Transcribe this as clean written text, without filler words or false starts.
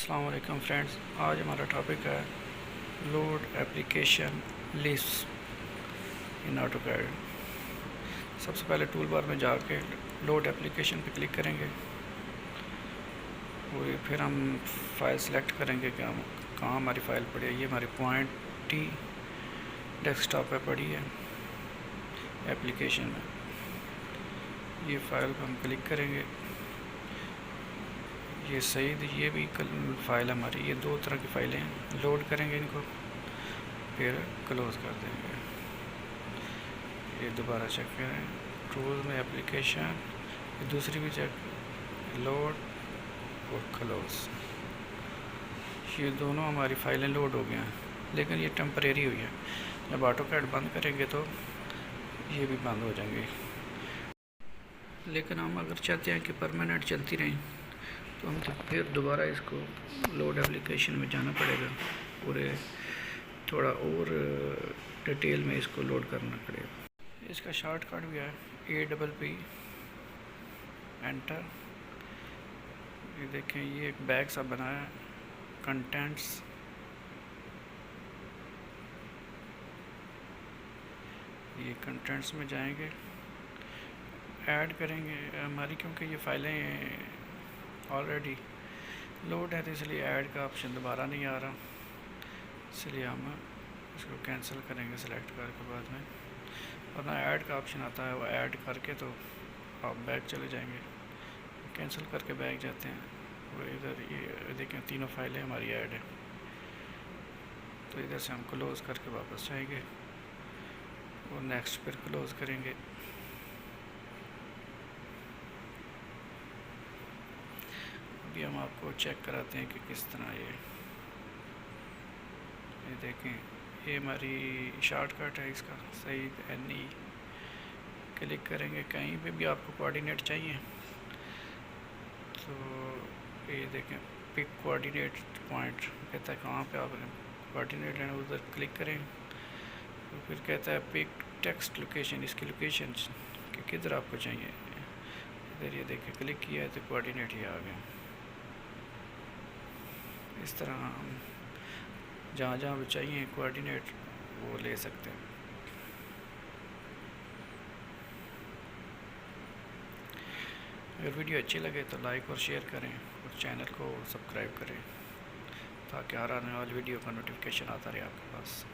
السلام علیکم فرینڈز، آج ہمارا ٹاپک ہے لوڈ ایپلیکیشن لسٹ ان آٹو کیڈ۔ سب سے پہلے ٹول بار میں جا کے لوڈ ایپلیکیشن پہ کلک کریں گے، پھر ہم فائل سلیکٹ کریں گے کہ کہاں ہماری فائل پڑی ہے۔ یہ ہماری پوائنٹ ٹی ڈیسک ٹاپ پہ پڑی ہے ایپلیکیشن میں۔ یہ فائل پہ ہم کلک کریں گے، یہ صحیح، یہ بھی فائل ہماری، یہ دو طرح کی فائلیں ہیں۔ لوڈ کریں گے ان کو، پھر کلوز کر دیں گے۔ یہ دوبارہ چیک کریں، ٹول میں ایپلیکیشن، دوسری بھی چیک، لوڈ اور کلوز۔ یہ دونوں ہماری فائلیں لوڈ ہو گئی ہیں، لیکن یہ ٹیمپریری ہوئی ہے۔ جب آٹو کیڈ بند کریں گے تو یہ بھی بند ہو جائیں گے۔ لیکن ہم اگر چاہتے ہیں کہ پرماننٹ چلتی رہیں تو ہم پھر دوبارہ اس کو لوڈ ایپلیکیشن میں جانا پڑے گا، اور تھوڑا اور ڈیٹیل میں اس کو لوڈ کرنا پڑے گا۔ اس کا شارٹ کٹ بھی ہے APP انٹر۔ یہ دیکھیں، یہ ایک بیگ سا بنایا ہے، کنٹینٹس، یہ کنٹینٹس میں جائیں گے، ایڈ کریں گے ہماری، کیونکہ یہ فائلیں آلریڈی لوڈ ہے تو اس لیے ایڈ کا آپشن دوبارہ نہیں آ رہا، اس لیے ہم اس کو کینسل کریں گے سلیکٹ کر کے بعد میں۔ ورنہ ایڈ کا آپشن آتا ہے، وہ ایڈ کر کے تو آپ بیک چلے جائیں گے، کینسل کر کے بیک جاتے ہیں۔ وہ ادھر یہ دیکھیں تینوں فائلیں ہماری ایڈ ہیں، تو ادھر سے ہم کلوز کر کے واپس جائیں گے اور نیکسٹ پھر کلوز کریں گے۔ ابھی ہم آپ کو چیک کراتے ہیں کہ کس طرح یہ دیکھیں، یہ ہماری شارٹ کٹ ہے اس کا، سعید NE۔ کلک کریں گے، کہیں پہ بھی آپ کو کوآرڈینیٹ چاہیے تو یہ دیکھیں، پک کوآرڈینیٹ پوائنٹ کہتا ہے کہاں پہ آپ کوآرڈینیٹ لینا، ادھر کلک کریں، تو پھر کہتا ہے پک ٹیکسٹ لوکیشن، اس کی لوکیشن کہ کدھر آپ کو چاہیے۔ ادھر یہ دیکھیں کلک کیا ہے تو کوآرڈینیٹ ہی آ گئے۔ اس طرح ہم جہاں جہاں بھی چاہیے کوآرڈینیٹ وہ لے سکتے ہیں۔ اگر ویڈیو اچھی لگے تو لائک اور شیئر کریں، اور چینل کو سبسکرائب کریں تاکہ ہر آنے والی ویڈیو کا نوٹیفیکیشن آتا رہے آپ کے پاس۔